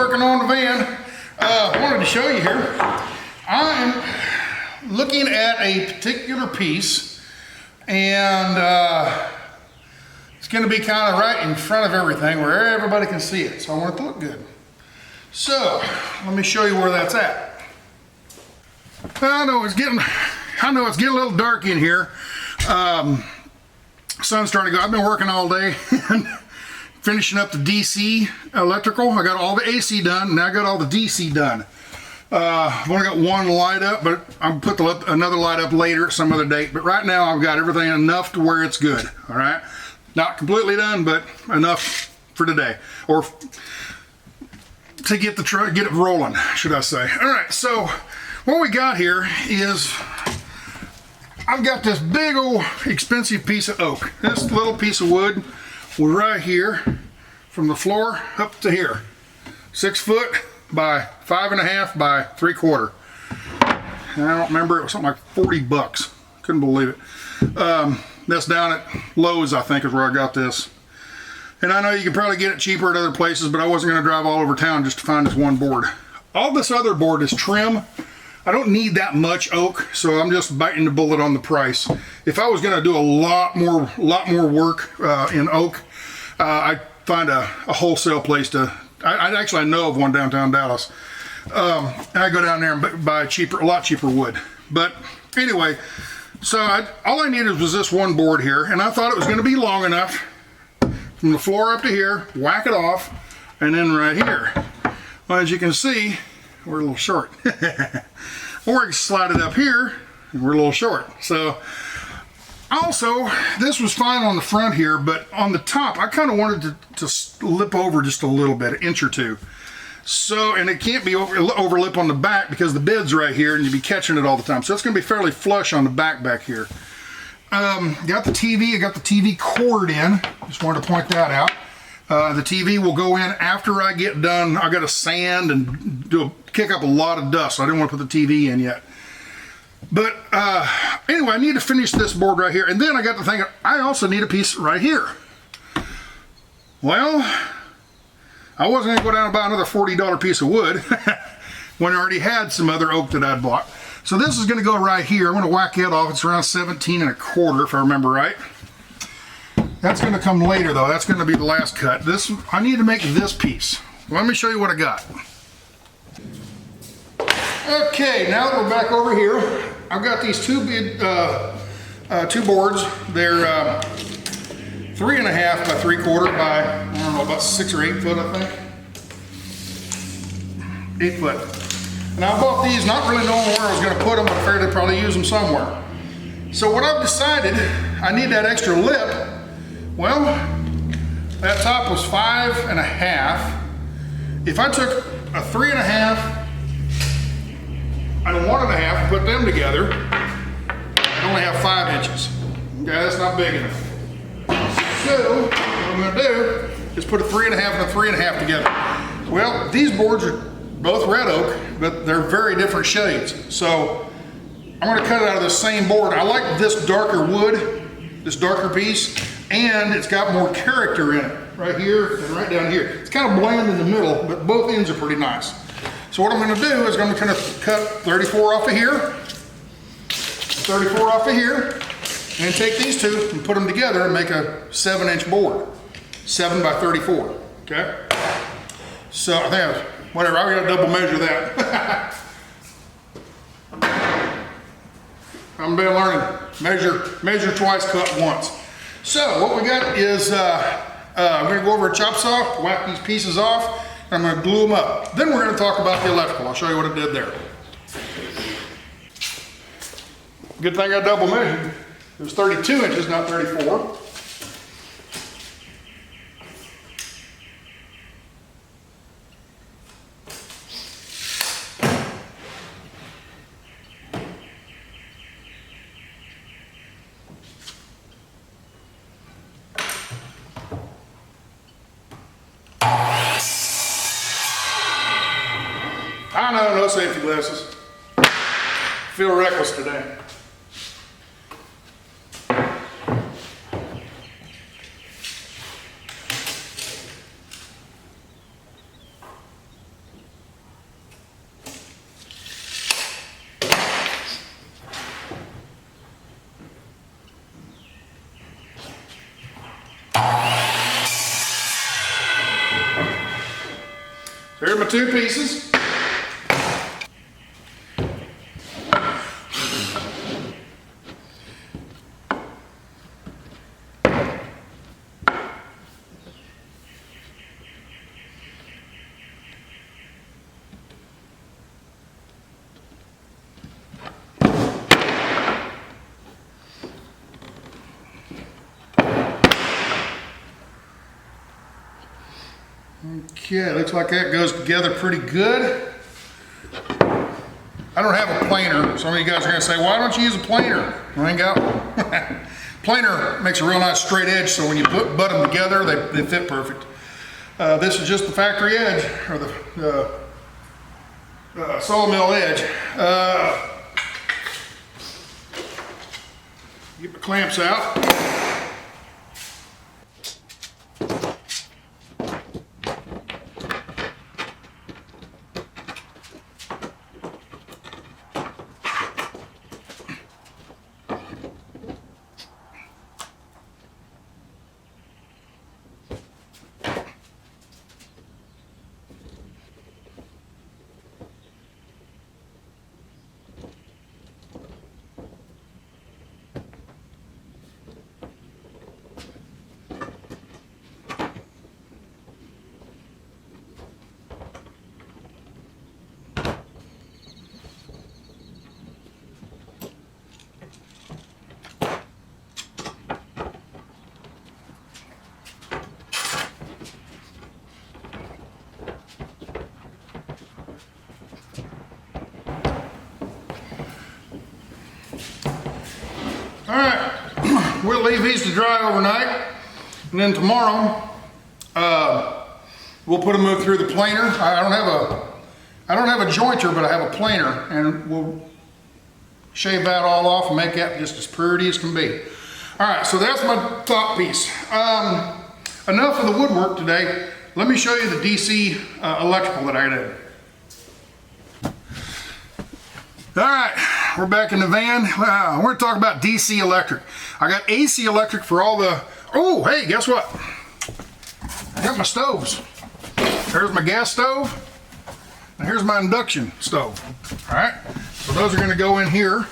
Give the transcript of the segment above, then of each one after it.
working on the van. I wanted to show you here. I'm looking at a particular piece, and it's going to be kind of right in front of everything where everybody can see it. So I want it to look good. So let me show you where that's at. I know it's getting a little dark in here. Sun's starting to go. I've been working all day and finishing up the DC electrical. I got all the AC done, and I got all the DC done. I've only got one light up, but I'll put another light up later at some other date. But right now I've got everything enough to where it's good. All right, not completely done, but enough for today, or to get the truck, get it rolling, should I say. All right, so what we got here is I've got this big old expensive piece of oak. This little piece of wood was right here from the floor up to here. 6 foot by 5.5 by 3/4. I don't remember, it was something like 40 bucks. Couldn't believe it. That's down at Lowe's, I think, is where I got this. And I know you can probably get it cheaper at other places, but I wasn't going to drive all over town just to find this one board. All this other board is trim. I don't need that much oak, so I'm just biting the bullet on the price. If I was going to do a lot more work in oak, I'd find a wholesale place to. I know of one downtown Dallas. And I go down there and buy a lot cheaper wood. But anyway, so all I needed was this one board here, and I thought it was going to be long enough from the floor up to here, whack it off, and then right here. Well, as you can see, we're a little short. Or I can slide it up here, and we're a little short. So, also, this was fine on the front here, but on the top, I kind of wanted to slip over just a little bit, an inch or two. So, and it can't be overlip on the back because the bed's right here, and you'd be catching it all the time. So it's going to be fairly flush on the back here. Got the TV, I got the TV cord in. Just wanted to point that out. The TV will go in after I get done. I got to sand and kick up a lot of dust, so I didn't want to put the TV in yet. But anyway, I need to finish this board right here. And then I got to thinking, I also need a piece right here. Well, I wasn't going to go down and buy another $40 piece of wood when I already had some other oak that I'd bought. So this is going to go right here. I'm going to whack it off. It's around 17 1/4 if I remember right. That's going to come later though. That's going to be the last cut. I need to make this piece. Let me show you what I got. Okay, now that we're back over here, I've got these two boards. They're 3.5 by 3/4 by, I don't know, about 6 or 8 foot, I think. 8 foot. Now I bought these not really knowing where I was going to put them, but I figured I'd probably use them somewhere. So what I've decided, I need that extra lip. Well, that top was 5.5. If I took a 3.5 and a 1.5, put them together, I only have 5 inches. Okay, that's not big enough. So what I'm going to do is put a 3.5 and a 3.5 together. Well, these boards are both red oak, but they're very different shades. So I'm going to cut it out of the same board. I like this darker wood, this darker piece, and it's got more character in it, right here and right down here. It's kind of bland in the middle, but both ends are pretty nice. So what I'm going to do is I'm going to cut 34 off of here, 34 off of here, and take these two and put them together and make a 7-inch board, 7 by 34. Okay. So I think whatever. I got to double measure that. I'm been learning measure twice, cut once. So what we got is I'm going to go over a chop saw, whack these pieces off, and I'm going to glue them up. Then we're going to talk about the electrical. I'll show you what it did there. Good thing I double measured. It was 32 inches, not 34. I know, no safety glasses. Feel reckless today. 2 pieces. Okay, looks like that goes together pretty good. I don't have a planer. Some of you guys are gonna say, why don't you use a planer? I ain't got one. Planer makes a real nice straight edge, so when you butt them together, they fit perfect. This is just the factory edge, or the sawmill edge. Get the clamps out. All right, we'll leave these to dry overnight, and then tomorrow we'll put them through the planer. I don't have a jointer, but I have a planer, and we'll shave that all off and make that just as pretty as can be. All right, so that's my top piece. Enough of the woodwork today. Let me show you the DC electrical that I did. All right, we're back in the van. We're gonna talk about DC electric. I got AC electric for all the, oh, hey, guess what? I got my stoves. There's my gas stove, and here's my induction stove. All right, so those are gonna go in here.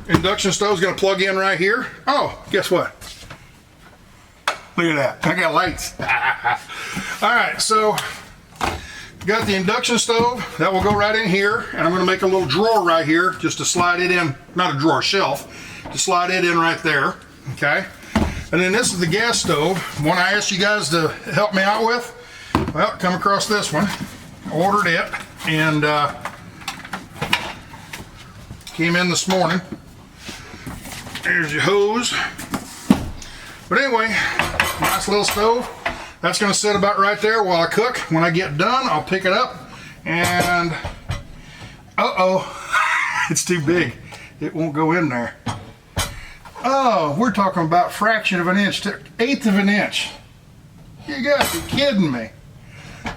Induction stove's gonna plug in right here. Oh, guess what? Look at that, I got lights. All right, so got the induction stove that will go right in here, and I'm going to make a little drawer right here just to slide it in, not a drawer, shelf, to slide it in right there. Okay, and then this is the gas stove, one I asked you guys to help me out with. Well, come across this one, ordered it, and came in this morning. There's your hose. But anyway, nice little stove. That's going to sit about right there while I cook. When I get done, I'll pick it up and, it's too big. It won't go in there. Oh, we're talking about fraction of an inch to 1/8 of an inch. You gotta be kidding me.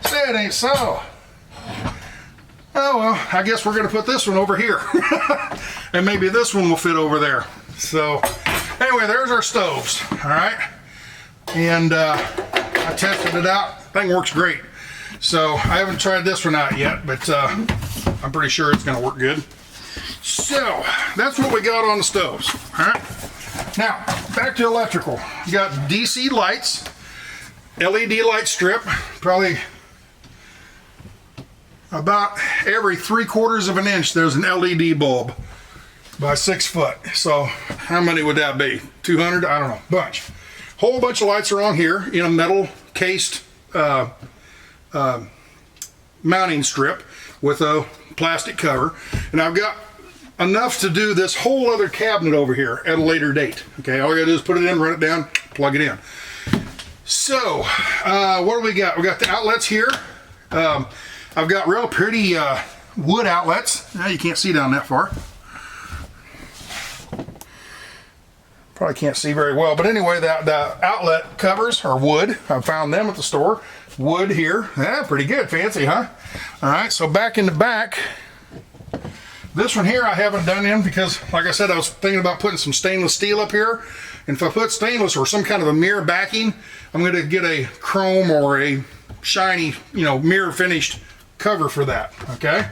Say it ain't so. Oh well, I guess we're going to put this one over here. And maybe this one will fit over there. So anyway, there's our stoves, all right? And I tested it out. Thing works great. So I haven't tried this one out yet, but I'm pretty sure it's going to work good. So that's what we got on the stoves. All right. Now back to electrical. You got DC lights, LED light strip, probably about every 3/4 of an inch. There's an LED bulb by 6 foot. So how many would that be? 200? I don't know. Bunch. Whole bunch of lights are on here in a metal cased mounting strip with a plastic cover, and I've got enough to do this whole other cabinet over here at a later date. Okay, all I gotta do is put it in, run it down, plug it in. So what do we got? We got the outlets here. I've got real pretty wood outlets. Now you can't see down that far. Probably can't see very well, but anyway, the outlet covers are wood. I found them at the store. Wood here. Yeah, pretty good. Fancy, huh? All right, so back in the back, this one here I haven't done in because, like I said, I was thinking about putting some stainless steel up here. And if I put stainless or some kind of a mirror backing, I'm going to get a chrome or a shiny, you know, mirror finished cover for that, okay?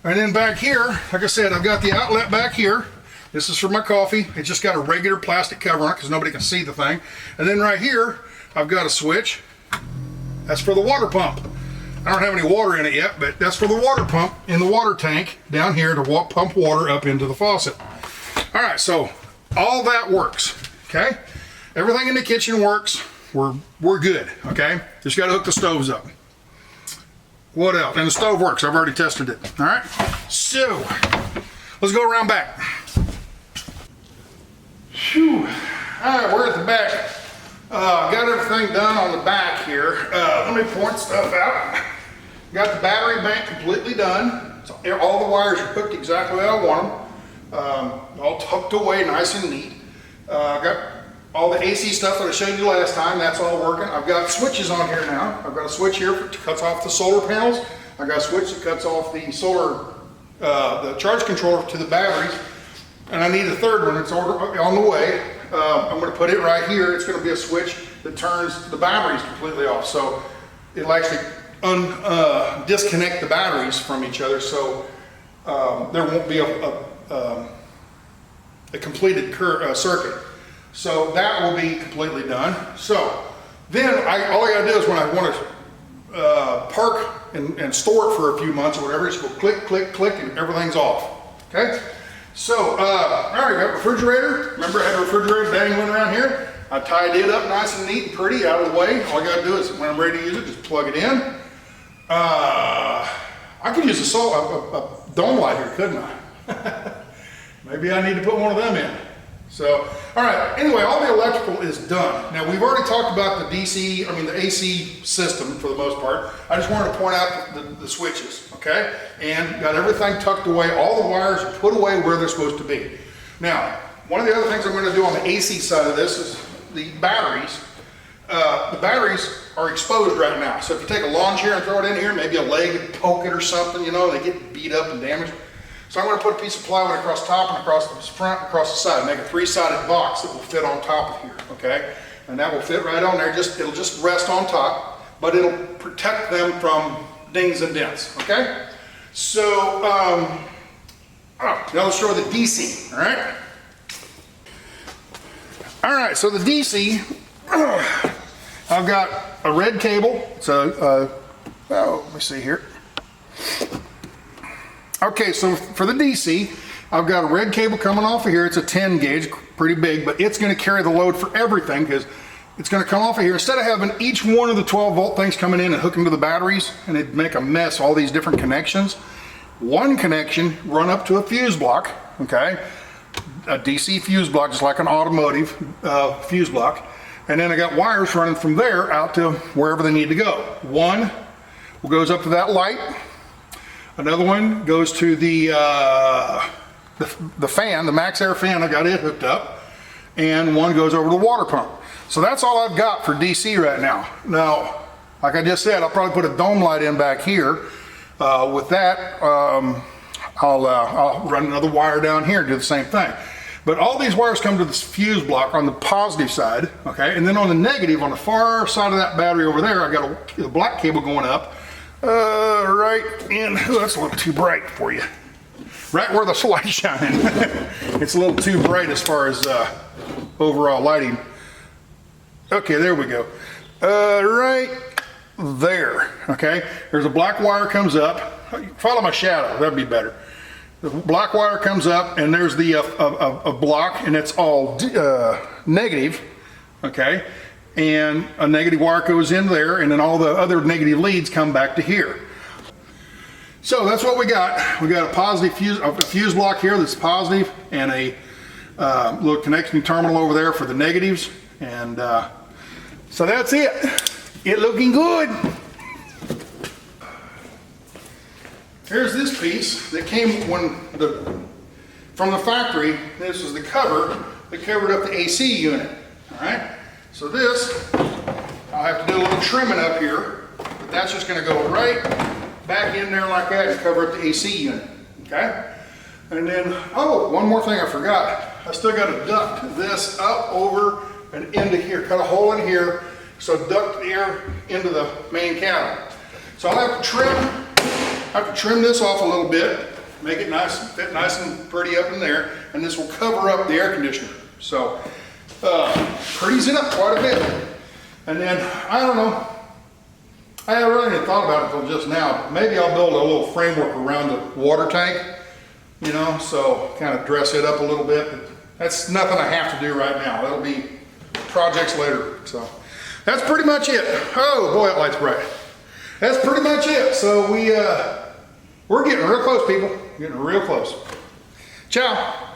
And then back here, like I said, I've got the outlet back here. This is for my coffee. It's just got a regular plastic cover on it because nobody can see the thing. And then right here, I've got a switch. That's for the water pump. I don't have any water in it yet, but that's for the water pump in the water tank down here to pump water up into the faucet. All right, so all that works, okay? Everything in the kitchen works. We're good, okay? Just got to hook the stoves up. What else? And the stove works. I've already tested it. All right. So let's go around back. Whew. All right, we're at the back. Got everything done on the back here. Let me point stuff out. Got the battery bank completely done. So all the wires are hooked exactly how I want them. All tucked away, nice and neat. Got all the AC stuff that I showed you last time, that's all working. I've got switches on here now. I've got a switch here that cuts off the solar panels. I've got a switch that cuts off the solar, the charge controller to the batteries. And I need a third one, it's on the way. I'm gonna put it right here. It's gonna be a switch that turns the batteries completely off. So it'll actually disconnect the batteries from each other, so there won't be a completed circuit. So that will be completely done. So then all I gotta do is when I want to park and store it for a few months or whatever, just go click, click, click, and everything's off. Okay? So, all right, we got refrigerator. Remember I had a refrigerator dangling around here? I tied it up nice and neat and pretty out of the way. All I gotta do is when I'm ready to use it, just plug it in. I could use a dome light here, couldn't I? Maybe I need to put one of them in. So, all right, anyway, all the electrical is done. Now, we've already talked about the AC system for the most part. I just wanted to point out the switches, okay? And got everything tucked away. All the wires are put away where they're supposed to be. Now, one of the other things I'm going to do on the AC side of this is the batteries. The batteries are exposed right now. So if you take a lawn chair and throw it in here, maybe a leg and poke it or something, you know, they get beat up and damaged. So I'm going to put a piece of plywood across the top and across the front and across the side, make a three-sided box that will fit on top of here, okay? And that will fit right on there, it'll just rest on top, but it'll protect them from dings and dents, okay? So, now let's show the DC, all right? All right, so the DC, I've got a red cable, so, let me see here. Okay, so for the DC, I've got a red cable coming off of here. It's a 10 gauge, pretty big, but it's gonna carry the load for everything because it's gonna come off of here. Instead of having each one of the 12 volt things coming in and hooking to the batteries, and it'd make a mess, all these different connections, one connection run up to a fuse block, okay? A DC fuse block, just like an automotive fuse block. And then I got wires running from there out to wherever they need to go. One goes up to that light. Another one goes to the fan, the max air fan. I got it hooked up, and one goes over to the water pump. So that's all I've got for DC right now. Now, like I just said, I'll probably put a dome light in back here. With that, I'll run another wire down here and do the same thing. But all these wires come to this fuse block on the positive side, okay? And then on the negative, on the far side of that battery over there, I got a black cable going up. Right in, oh, that's a little too bright for you. Right where the light's shining. It's a little too bright as far as overall lighting. Okay, there we go. Right there, okay? There's a black wire comes up. Follow my shadow, that'd be better. The black wire comes up and there's the a block and it's all negative, okay? And a negative wire goes in there, and then all the other negative leads come back to here. So that's what we got. We got a positive fuse block here that's positive, and a little connection terminal over there for the negatives. And so that's it. It looking good. Here's this piece that came from the factory. This is the cover that covered up the AC unit. All right. So this, I'll have to do a little trimming up here, but that's just gonna go right back in there like that and cover up the AC unit, okay? And then, oh, one more thing I forgot. I still gotta duct this up over and into here, cut a hole in here so duct the air into the main cabin. So I'll have to trim this off a little bit, make it nice, fit nice and pretty up in there, and this will cover up the air conditioner. So pretties it up quite a bit. And then, I don't know, I haven't really thought about it until just now, but maybe I'll build a little framework around the water tank, you know, so kind of dress it up a little bit. But that's nothing I have to do right now. That'll be projects later. So that's pretty much it. Oh boy, that light's bright. That's pretty much it. So we're getting real close, people. Getting real close. Ciao.